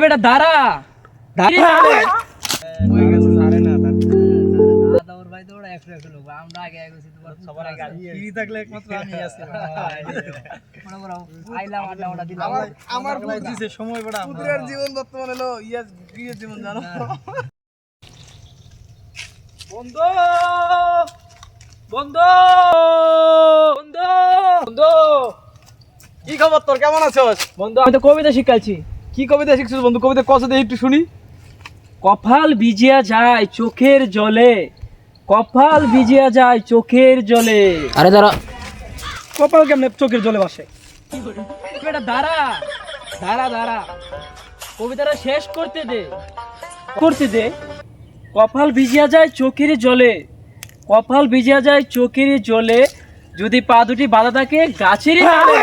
বেটা দাঁড়া জীবন বর্তমানে হলো জীবন জানো বন্ধু বন্ধু বন্ধু বন্ধু কি খবর তোর, কেমন আছিস? বন্ধু আমি তো কবিতা শিখাচ্ছি। কি কবিতা শিখছিস বন্ধু? কবিতা কষে দিয়ে একটু শুনি। কপাল ভিজিয়া যায় চোখের জলে, কপাল ভিজিয়া যায় চোখের জলে। আরে দাঁড়া, কপাল কেমনে চোখের জলে ভাসে? বেটা দাঁড়া দাঁড়া দাঁড়া, কবিতাটা শেষ করতে দে করতে দে। কপাল ভিজিয়া যায় চোখের জলে, কপাল ভিজিয়া যায় চোখের জলে, যদি পা দুটি বাঁধা থাকে গাছেরই ডালে।